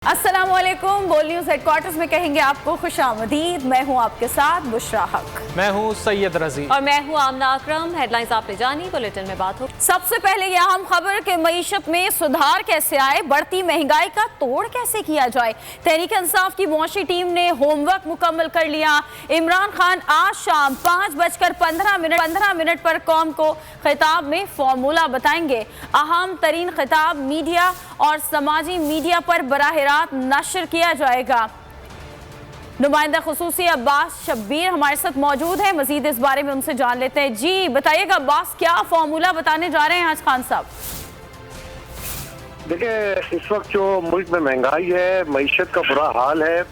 अस्सलाम वालेकुम। बोल न्यूज़ हेडक्वार्टर्स में कहेंगे आपको खुशामदीद। मैं हूं आपके साथ बुशरा हक। मैं हूं सैयद रजी और मैं हूं आमना अकरम। हेडलाइंस आपने जानी, बुलेटिन में बात हो। सबसे पहले ये अहम खबर कि मईशत में सुधार कैसे आए, बढ़ती महंगाई का तोड़ कैसे किया जाए। तहरीक इंसाफ की मुआशी टीम ने होमवर्क मुकम्मल कर लिया। इमरान खान आज शाम 5:15 पर कौम को खिताब में फॉर्मूला बताएंगे। अहम तरीन खिताब मीडिया और समाजी मीडिया पर बराह नशर किया जाएगा। नुमाइंदा खुसूसी अब्बास शब्बीर हमारे साथ मौजूद है। मजीद इस बारे में उनसे जान लेते हैं। जी बताइएगा अब्बास, क्या फॉर्मूला बताने जा रहे हैं आज खान साहब? देखिए, इस वक्त जो मुल्क में महंगाई है, मईशत का बुरा हाल है,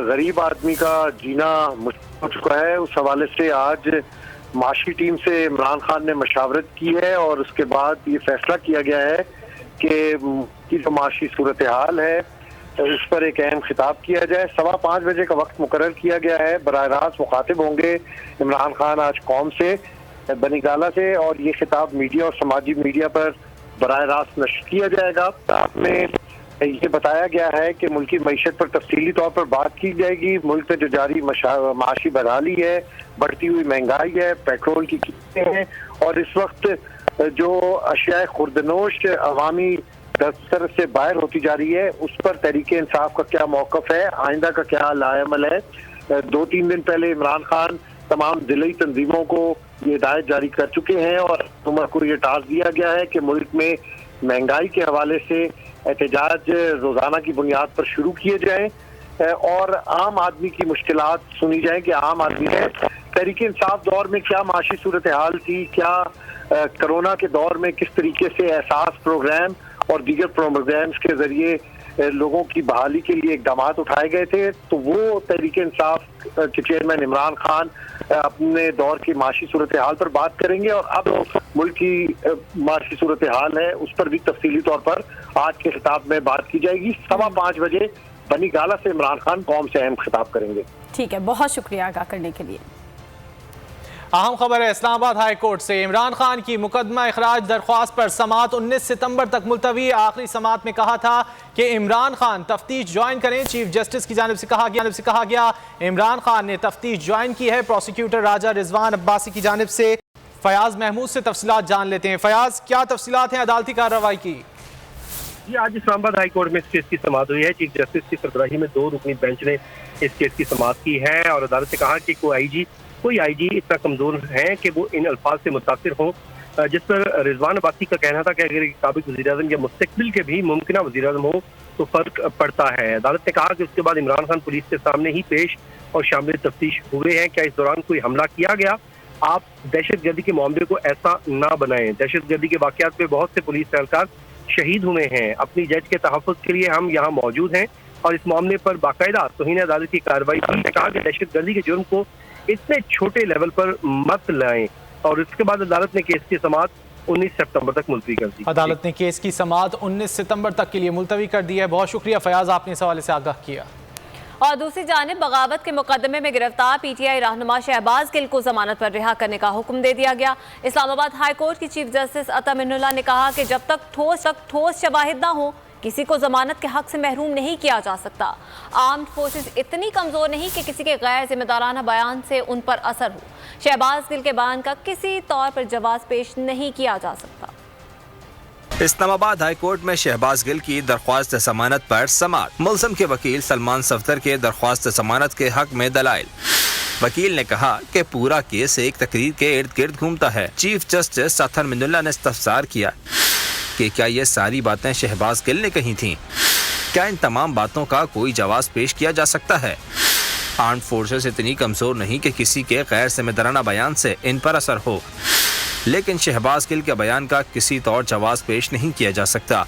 गरीब आदमी का जीना मुश्किल हो चुका है। उस हवाले से आज माशी टीम से इमरान खान ने मशावरत की है और उसके बाद ये फैसला किया गया है कि जो माशी सूरत हाल है उस पर एक अहम खिताब किया जाए। 5:15 बजे का वक्त मुकर्रर किया गया है। बराह रास्त मुखातिब होंगे इमरान खान आज कौम से बनी गाला से, और ये खिताब मीडिया और समाजी मीडिया पर बराह रास्त नश्र किया जाएगा। आपने ये बताया गया है कि मुल्क की मईशत पर तफसीली तौर पर बात की जाएगी। मुल्क में जो जारी माशी बदहाली है, बढ़ती हुई महंगाई है, पेट्रोल की कीमतें हैं, और इस वक्त जो अशिया खुर्दनोश अवामी दफ्तर से बाहर होती जा रही है, उस पर तहरीक इंसाफ का क्या मौक़िफ़ है, आइंदा का क्या लाएमल है। 2-3 दिन पहले इमरान खान तमाम ज़िली तंजीमों को ये हिदायत जारी कर चुके हैं और हुकूमत को ये टास्क दिया गया है कि मुल्क में महंगाई के हवाले से एहतजाज रोज़ाना की बुनियाद पर शुरू किए जाएँ और आम आदमी की मुश्किलात सुनी जाए कि आम आदमी है तहरीक इंसाफ दौर में क्या माशी सूरत हाल थी, क्या कोरोना के दौर में किस तरीके से एहसास प्रोग्राम और दीगर प्रोग्राम्स के जरिए लोगों की बहाली के लिए इकदाम उठाए गए थे। तो वो तहरीक इंसाफ के चेयरमैन इमरान खान अपने दौर की माशी सूरत हाल पर बात करेंगे, और अब मुल्क की माशी सूरत हाल है उस पर भी तफसीली तौर पर आज के खिताब में बात की जाएगी। 5:15 बजे बनी गाला से इमरान खान कौम से अहम खिताब करेंगे। ठीक है, बहुत शुक्रिया आगाह करने के लिए। अहम खबर है इस्लामाबाद हाई कोर्ट से। इमरान खान की मुकदमा इखराज दरख्वास्त पर समाअत 19 सितंबर तक मुलतवी। आखिरी समाअत में कहा था कि इमरान खान तफ्तीश ज्वाइन करें। चीफ जस्टिस की जानिब से कहा गया इमरान खान ने तफ्तीश ज्वाइन की है। प्रोसिक्यूटर राजा रिजवान अब्बासी की जानिब से फयाज महमूद से तफसीलात जान लेते हैं। फयाज, क्या तफसीलात हैं अदालती कार्रवाई की? जी, आज इस्लामाबाद हाई कोर्ट में इस केस की समाअत हुई है। चीफ जस्टिस की सरबराही में 2 रुकनी बेंच ने इस केस की समाअत की है और अदालत ने कहा कि कोई आईजी इतना कमजोर है कि वो इन अल्फाज से मुतासिर हों, जिस पर रिजवान अब्बासी का कहना था कि अगर साबिक वज़ीर-ए-आज़म या मुस्तक़बिल के भी मुमकिन वज़ीर-ए-आज़म हो तो फर्क पड़ता है। अदालत ने कहा कि उसके बाद इमरान खान पुलिस के सामने ही पेश और शामिल तफ्तीश हुए हैं। क्या इस दौरान कोई हमला किया गया? आप दहशत गर्दी के मामले को ऐसा ना बनाएं। दहशत गर्दी के वाक़यात पे बहुत से पुलिस एहलकार शहीद हुए हैं। अपनी जज के तहफ़्फ़ुज़ के लिए हम यहाँ मौजूद हैं और इस मामले पर बाकायदा तौहीन अदालत की कार्रवाई की। कहा कि दहशत गर्दी के जुर्म को इतने छोटे लेवल पर मत लाएं, और इसके बाद अदालत ने केस की समाअत 19 सितंबर तक मुलतवी कर दी। अदालत ने केस की समाअत 19 सितंबर तक के लिए मुलतवी कर दी है। बहुत शुक्रिया फयाज, आपने इस हवाले से आगाह किया। और दूसरी जानिब बगावत के मुकदमे में गिरफ्तार पीटीआई रहनुमा शहबाज गिल को जमानत पर रिहा करने का हुक्म दे दिया गया। इस्लामाबाद हाई कोर्ट की चीफ जस्टिस अता मिन्नुल्लाह ने कहा कि जब तक ठोस शवाहिद ना हो किसी को जमानत के हक से महरूम नहीं किया जा सकता। आर्म्ड फोर्सेस इतनी कमजोर नहीं कि किसी के गैर जिम्मेदाराना बयान से उन पर असर हो। शहबाज गिल के बयान का किसी तौर पर जवाब पेश नहीं किया जा सकता। इस्लामाबाद हाई कोर्ट में शहबाज गिल की दरख्वास्त जमानत पर समाअत। मुलज़म के वकील सलमान सफदर के दरख्वास्त जमानत के हक में दलाइल। वकील ने कहा कि पूरा केस एक तकरीर के इर्द गिर्द घूमता है। चीफ जस्टिस अता मिन्नुल्लाह ने इस्तफसार किया कि क्या ये सारी बातें शहबाज गिल ने कही थीं? क्या इन तमाम बातों का कोई जवाब पेश किया जा सकता है? आर्म्ड फोर्सेस इतनी कमजोर नहीं कि किसी के गैर जिम्मेदाराना बयान से इन पर असर हो, लेकिन शहबाज गिल के बयान का किसी तौर जवाब पेश नहीं किया जा सकता।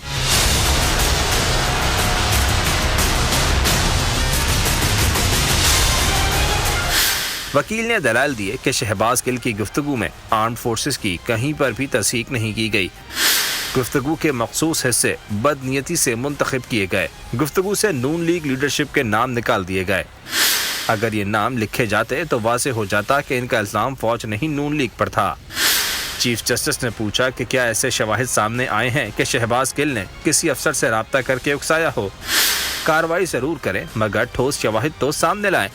वकील ने दलाल दिए कि शहबाज गिल की गुफ्तगू में आर्म्ड फोर्सेस की कहीं पर भी तस्दीक नहीं की गई। गुफ्तगू के मखसूस हिस्से बदनीयती से मुंतखब किए गए। गुफ्तगू से नून लीग लीडरशिप के नाम निकाल दिए गए। अगर ये नाम लिखे जाते तो वाज़ेह हो जाता कि इनका इल्ज़ाम फौज नहीं नून लीग पर था। چیف جسٹس نے پوچھا کہ کیا ایسے شواہد سامنے آئے ہیں کہ شہباز گل نے کسی افسر سے رابطہ کر کے اکسایا ہو؟ کارروائی ضرور کریں مگر ٹھوس شواہد تو سامنے لائیں۔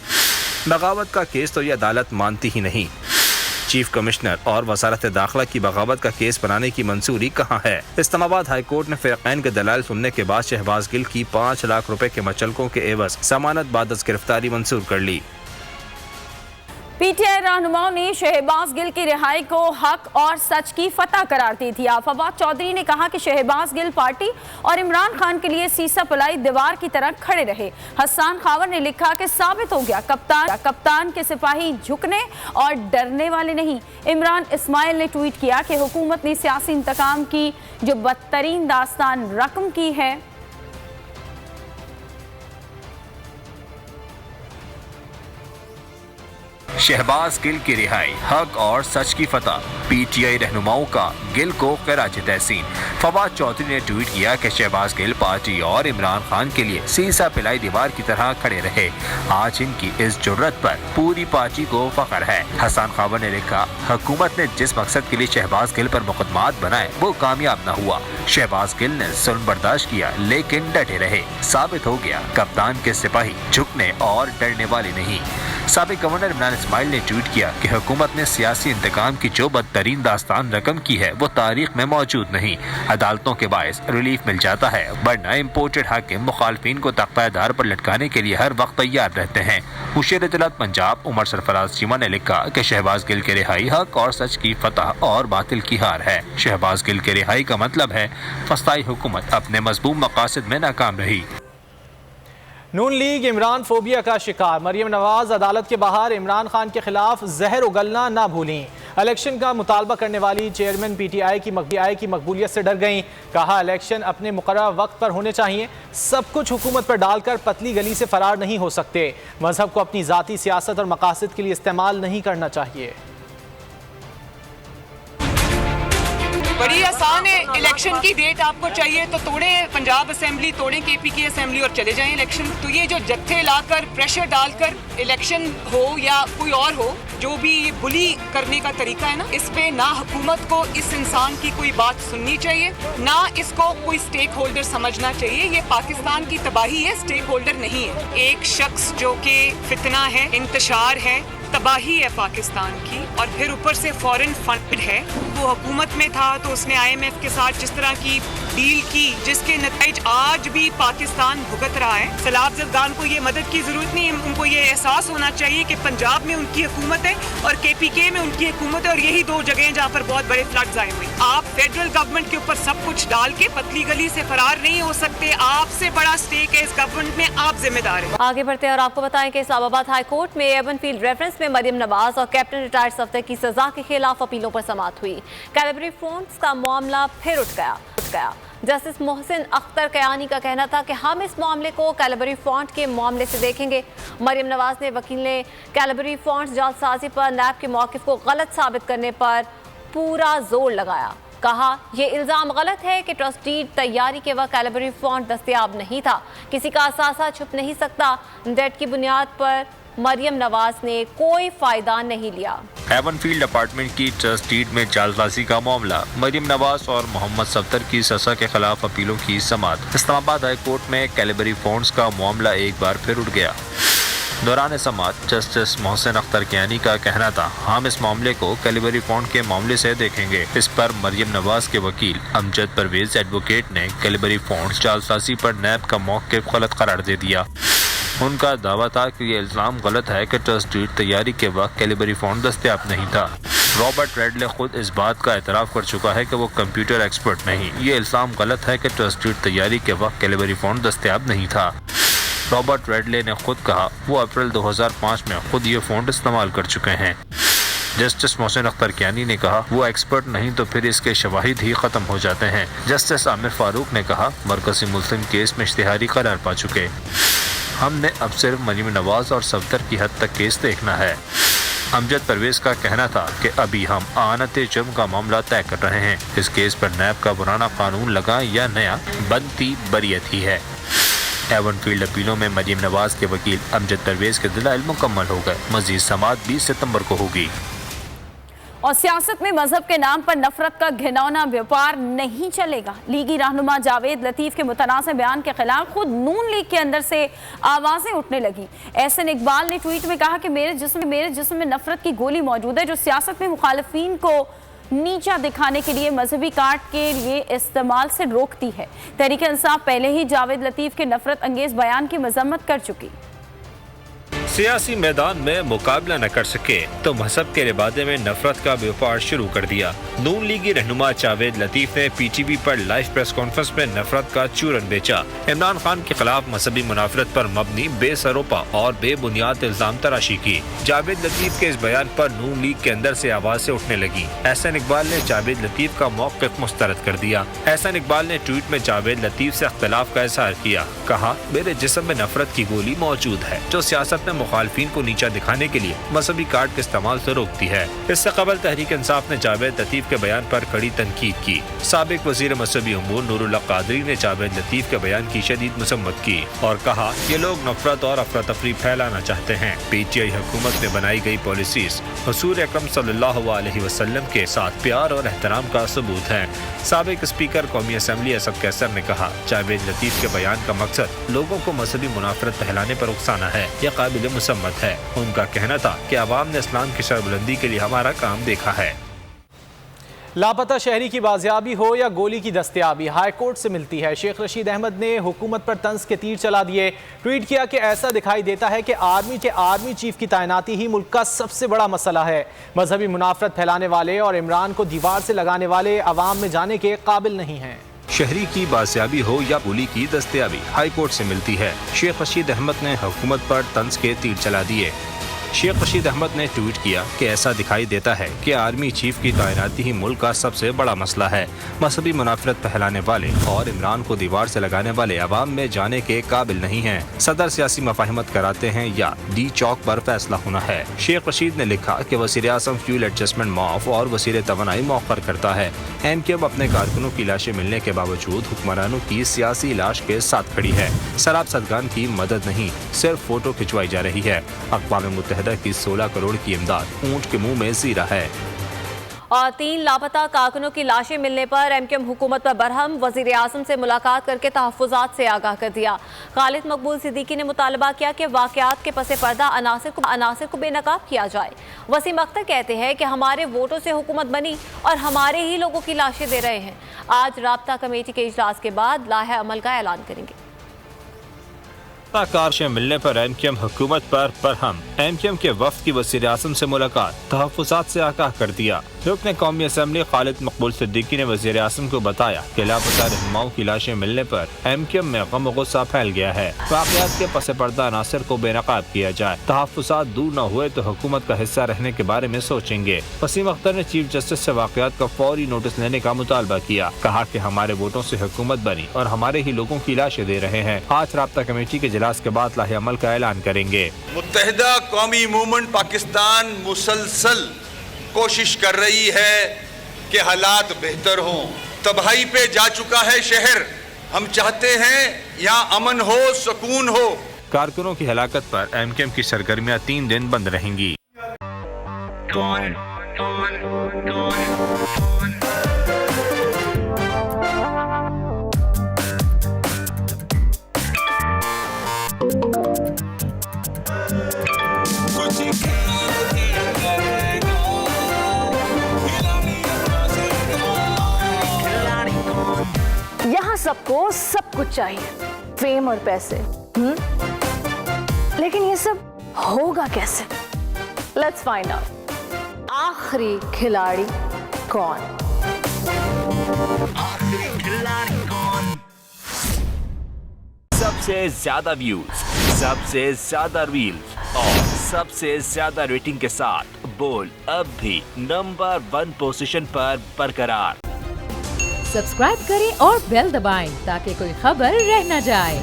بغاوت کا کیس تو یہ عدالت مانتی ہی نہیں۔ چیف کمشنر اور وزارت داخلہ کی بغاوت کا کیس بنانے کی منظوری کہاں ہے؟ اسلام آباد ہائی کورٹ نے فریقین کے دلائل سننے کے بعد شہباز گل کی 5 لاکھ روپے کے مچلکوں کے عوض ضمانت بعد از گرفتاری منظور کر لی۔ پی ٹی آئی رہنماؤں نے شہباز گل کی رہائی کو حق اور سچ کی فتح قرار دی تھی۔ آفاباد چودھری نے کہا کہ شہباز گل پارٹی اور عمران خان کے لیے سیسا پلائی دیوار کی طرح کھڑے رہے۔ حسان خاور نے لکھا کہ ثابت ہو گیا کپتان کے سپاہی جھکنے اور ڈرنے والے نہیں۔ عمران اسماعیل نے ٹویٹ کیا کہ حکومت نے سیاسی انتقام کی جو بدترین داستان رقم کی ہے۔ شہباز گل کی رہائی حق اور سچ کی فتح، پی ٹی آئی رہنماؤں کا گل کو خراج تحسین۔ فواد چودھری نے ٹویٹ کیا کہ شہباز گل پارٹی اور عمران خان کے لیے سیسا پلائی دیوار کی طرح کھڑے رہے۔ آج ان کی اس جرت پر پوری پارٹی کو فخر ہے۔ حسان خاور نے لکھا، حکومت نے جس مقصد کے لیے شہباز گل پر مقدمات بنائے وہ کامیاب نہ ہوا۔ شہباز گل نے ظلم برداشت کیا لیکن ڈٹے رہے۔ ثابت ہو گیا کپتان کے سپاہی جھکنے اور ڈرنے والے نہیں۔ سابق گورنر عمران اسماعیل نے ٹویٹ کیا کہ حکومت نے سیاسی انتقام کی جو بدترین داستان رقم کی ہے وہ تاریخ میں موجود نہیں۔ عدالتوں کے باعث ریلیف مل جاتا ہے ورنہ امپورٹڈ حاکم مخالفین کو تختہ دار پر لٹکانے کے لیے ہر وقت تیار رہتے ہیں۔ مشیر اطلاعات پنجاب عمر سرفراز چیمہ نے لکھا کہ شہباز گل کی رہائی حق اور سچ کی فتح اور باطل کی ہار ہے۔ شہباز گل کی رہائی کا مطلب ہے فسطائی حکومت اپنے مذموم مقاصد میں ناکام رہی۔ نون لیگ عمران فوبیا کا شکار، مریم نواز عدالت کے باہر عمران خان کے خلاف زہر اگلنا نہ بھولیں۔ الیکشن کا مطالبہ کرنے والی چیئرمین پی ٹی آئی کی مقبولیت سے ڈر گئیں۔ کہا الیکشن اپنے مقررہ وقت پر ہونے چاہیے، سب کچھ حکومت پر ڈال کر پتلی گلی سے فرار نہیں ہو سکتے۔ مذہب کو اپنی ذاتی سیاست اور مقاصد کے لیے استعمال نہیں کرنا چاہیے۔ بڑی آسان ہے، الیکشن کی ڈیٹ آپ کو چاہیے تو توڑیں پنجاب اسمبلی، توڑیں کے پی کی اسمبلی اور چلے جائیں الیکشن۔ تو یہ جو جتھے لا کر پریشر ڈال کر الیکشن ہو یا کوئی اور ہو، جو بھی بلی کرنے کا طریقہ ہے نا، اس پہ نہ حکومت کو اس انسان کی کوئی بات سننی چاہیے، نہ اس کو کوئی سٹیک ہولڈر سمجھنا چاہیے۔ یہ پاکستان کی تباہی ہے، سٹیک ہولڈر نہیں ہے۔ ایک شخص جو کہ فتنہ ہے، انتشار ہے، تباہی ہے پاکستان کی، اور پھر اوپر سے فورن فنڈ ہے۔ وہ حکومت میں تھا تو اس نے آئی ایم ایف کے ساتھ جس طرح کی ڈیل کی جس کے نتائج آج بھی پاکستان بھگت رہا ہے۔ سیلاب زدگان کو یہ مدد کی ضرورت نہیں ہے، ان کو یہ احساس ہونا چاہیے کہ پنجاب میں ان کی حکومت ہے اور کے پی کے میں ان کی حکومت ہے، اور یہی دو جگہیں جہاں پر بہت بڑے فلڈز آئے ہوئے۔ آپ فیڈرل گورنمنٹ کے اوپر سب کچھ ڈال کے پتلی گلی سے فرار نہیں ہو سکتے۔ آپ سے بڑا سٹیک ہے اس گورنمنٹ میں، آپ ذمہ دار ہیں۔ آگے بڑھتے ہیں اور آپ کو بتائیں کہ اسلام آباد ہائی کورٹ میں ایون فیلڈ ریفرنس میں مریم نواز اور کیپٹن ریٹائرڈ صفدر کی سزا کے خلاف اپیلوں پر سماعت ہوئی۔ کیلبری فونڈز کا معاملہ پھر اٹھ گیا۔ جسٹس محسن اختر کیانی کا کہنا تھا کہ ہم اس معاملے کو کیلبری فونڈ کے معاملے سے دیکھیں گے۔ مریم نواز نے وکیل نے کیلبری فونڈز جعلسازی پر نیب کے موقف کو غلط ثابت کرنے پر پورا زور لگایا۔ کہا یہ الزام غلط ہے کہ ٹرسٹ ڈیڈ تیاری کے وقت کیلبری فونڈ دستیاب نہیں تھا، کسی کا اثاثہ چھپ نہیں سکتا۔ ڈیٹ کی بنیاد پر مریم نواز نے کوئی فائدہ نہیں لیا۔ ایون فیلڈ اپارٹمنٹ کی ٹرسٹ ڈیڈ میں جعلسازی کا معاملہ، مریم نواز اور محمد صفدر کی سزا کے خلاف اپیلوں کی سماعت۔ اسلام آباد ہائی کورٹ میں کیلبری فونڈز کا معاملہ ایک بار پھر اٹھ گیا۔ دوران سماعت جسٹس محسن اختر کیانی کا کہنا تھا ہم اس معاملے کو کیلبری فونڈ کے معاملے سے دیکھیں گے۔ اس پر مریم نواز کے وکیل امجد پرویز ایڈوکیٹ نے کیلبری فونڈز جعلسازی پر نیب کا موقف غلط قرار دے دیا۔ ان کا دعویٰ تھا کہ یہ الزام غلط ہے کہ ٹرسٹ ڈیڈ تیاری کے وقت کیلبری فونڈ دستیاب نہیں تھا۔ رابرٹ ریڈلے خود اس بات کا اعتراف کر چکا ہے کہ وہ کمپیوٹر ایکسپرٹ نہیں۔ یہ الزام غلط ہے کہ ٹرسٹ ڈیڈ تیاری کے وقت کیلبری فونڈ دستیاب نہیں تھا۔ رابرٹ ریڈلے نے خود کہا وہ اپریل 2005 میں خود یہ فونڈ استعمال کر چکے ہیں۔ جسٹس محسن اختر کیانی نے کہا وہ ایکسپرٹ نہیں تو پھر اس کے شواہد ہی ختم ہو جاتے ہیں۔ جسٹس عامر فاروق نے کہا مرکزی ملزم کیس میں اشتہاری قرار پا چکے، ہم نے اب صرف مریم نواز اور صفدر کی حد تک کیس دیکھنا ہے۔ امجد پرویز کا کہنا تھا کہ ابھی ہم اعانت جرم کا معاملہ طے کر رہے ہیں، اس کیس پر نیب کا پرانا قانون لگا یا نیا، بنتی بریت ہی ہے۔ ایون فیلڈ اپیلوں میں مریم نواز کے وکیل امجد پرویز کے دلائل مکمل ہو گئے۔ مزید سماعت 20 ستمبر کو ہوگی۔ और सियासत में मजहब के नाम पर नफरत का घिनौना व्यापार नहीं चलेगा। लीगी रहनुमा जावेद लतीफ के मुतनाज़ बयान के खिलाफ खुद नून लीग के अंदर से आवाजें उठने लगी। एहसन इकबाल ने ट्वीट में कहा कि मेरे जिस्म में नफरत की गोली मौजूद है जो सियासत में मुखालिफिन को नीचा दिखाने के लिए मजहबी कार्ड के लिए इस्तेमाल से रोकती है। तहरीक इंसाफ पहले ही जावेद लतीफ के नफरत अंगेज बयान की मजम्मत कर चुकी। सियासी मैदान में मुकाबला न कर सके तो मजहब के लिबादे में नफरत का व्यापार शुरू कर दिया। नून लीगी रहनुमा जावेद लतीफ ने पीटीवी पर लाइव प्रेस कॉन्फ्रेंस में नफरत का चूरन बेचा। इमरान खान के खिलाफ मजहबी मुनाफरत पर मबनी बेसरोपा और बेबुनियाद इल्जाम तराशी की। जावेद लतीफ के इस बयान पर नून लीग के अंदर से आवाजें उठने लगी। एहसन इकबाल ने जावेद लतीफ का मौक़िफ़ मुस्तरद कर दिया। एहसन इकबाल ने ट्वीट में जावेद लतीफ से इख्तिलाफ का इज़हार किया। कहा, मेरे जिस्म में नफरत की गोली मौजूद है जो सियासत में मुखालिफिन को नीचा दिखाने के लिए मजहबी कार्ड के इस्तेमाल से रोकती है। इससे कबल तहरीक इंसाफ ने जावेद लतीफ के बयान पर कड़ी तनकीद की। साबिक वजीर मजहबी उमूर नूरुल्लाह कादरी ने जावेद लतीफ के बयान की शदीद मसम्मत की और कहा, ये लोग नफरत और अफरा तफरी फैलाना चाहते हैं। पीटीआई हुकूमत में बनाई गई पॉलिसीज हुजूर अकरम सल्लल्लाहु अलैहि वसल्लम के साथ प्यार और एहतराम का सबूत है। साबिक स्पीकर कौमी असम्बली असद कैसर ने कहा, जावेद लतीफ के बयान का मकसद लोगों को मजहबी मुनाफरत फैलाने पर उकसाना है। यह काबिल मुसम्मत है। उनका कहना था कि अवाम ने इस्लाम की सरबुलंदी के लिए हमारा काम देखा है। लापता शहरी की बाजियाबी हो या गोली की दस्तयाबी, हाई कोर्ट से मिलती है। शेख रशीद अहमद ने हुकूमत पर तंज के तीर चला दिए। ट्वीट किया कि ऐसा दिखाई देता है कि आर्मी चीफ की तैनाती ही मुल्क का सबसे बड़ा मसला है। मजहबी मुनाफरत फैलाने वाले और इमरान को दीवार से लगाने वाले अवाम में जाने के काबिल नहीं हैं। शहरी की बाजियाबी हो या गोली की दस्तयाबी, हाई कोर्ट से मिलती है। शेख रशीद अहमद ने हुकूमत पर तंज के तीर चला दिए। शेख रशीद अहमद ने ट्वीट किया कि ऐसा दिखाई देता है कि आर्मी चीफ की तैनाती ही मुल्क का सबसे बड़ा मसला है। मजहबी मुनाफरत फैलाने वाले और इमरान को दीवार से लगाने वाले अवाम में जाने के काबिल नहीं हैं। सदर सियासी मफाहिमत कराते हैं या डी चौक पर फैसला होना है। शेख रशीद ने लिखा कि वज़ीर आज़म फ्यूल एडजस्टमेंट माफ और वज़ीर तवानाई मौखर करता है। एमक्यूएम अपने कारकुनों की लाशें मिलने के बावजूद हुक्मरानों की सियासी लाश के साथ खड़ी है। शराब सदगान की मदद नहीं, सिर्फ फोटो खिंचवाई जा रही है। अक़वाम मुत्तहिदा की 16 करोड़ की इमदाद ऊंट के मुंह में ज़ीरा है। और 3 लापता कारकुनों की लाशें मिलने पर एमक्यूएम हुकूमत पर बरहम। वज़ीर आज़म से मुलाकात करके तहफ़्फ़ुज़ात से आगाह कर दिया। खालिद मकबूल सिद्दीकी ने मुतालबा किया कि वाक़यात के पसे पर्दा अनासिर को बेनकाब किया जाए। वसीम अख्तर कहते हैं कि हमारे वोटों से हुकूमत बनी और हमारे ही लोगों की लाशें दे रहे हैं। आज राब्ता कमेटी के इजलास के बाद लाहे अमल का ऐलान करेंगे। कारशें मिलने पर एमक्यूएम हुकूमत पर बरहम। एमक्यूएम के वफ्द की वज़ीर आज़म से मुलाकात, तहफ़्फ़ुज़ात से आगाह कर दिया। रुकन कौमी असम्बली खालिद मकबूल सिद्दीकी ने वज़ीर आज़म को बताया कि लापता रहनुमाओं की लाशें मिलने पर एमक्यूएम में गम गुस्सा फैल गया है। वाक़यात के पस पर्दा अनासर को बेनकाब किया जाए। तहफ़्फ़ुज़ात दूर न हुए तो हुकूमत का हिस्सा रहने के बारे में सोचेंगे। वसीम अख्तर ने चीफ जस्टिस से वाक़यात का फौरी नोटिस लेने का मुतालबा किया। कहा कि हमारे वोटों से हुकूमत बनी और हमारे ही लोगों की लाशें दे रहे हैं। आज राब्ता कमेटी के इजलास के बाद लाहे अमल का ऐलान करेंगे। मुत्तहिदा कौमी मूवमेंट पाकिस्तान मुसलसल कोशिश कर रही है कि हालात बेहतर हों। तबाही पे जा चुका है शहर। हम चाहते हैं यहाँ अमन हो, सुकून हो। कारकुनों की हलाकत पर एमक्यूएम की सरगर्मियां 3 दिन बंद रहेंगी। यहाँ सबको सब कुछ चाहिए, फेम और पैसे। लेकिन ये सब होगा कैसे? Let's find out. आखिरी खिलाड़ी कौन? सबसे ज्यादा व्यूज, सबसे ज्यादा रील्स और सबसे ज्यादा रेटिंग के साथ बोल अब भी नंबर 1 पोजीशन पर बरकरार। सब्सक्राइब करें और बेल दबाएं ताकि कोई खबर रह न जाए।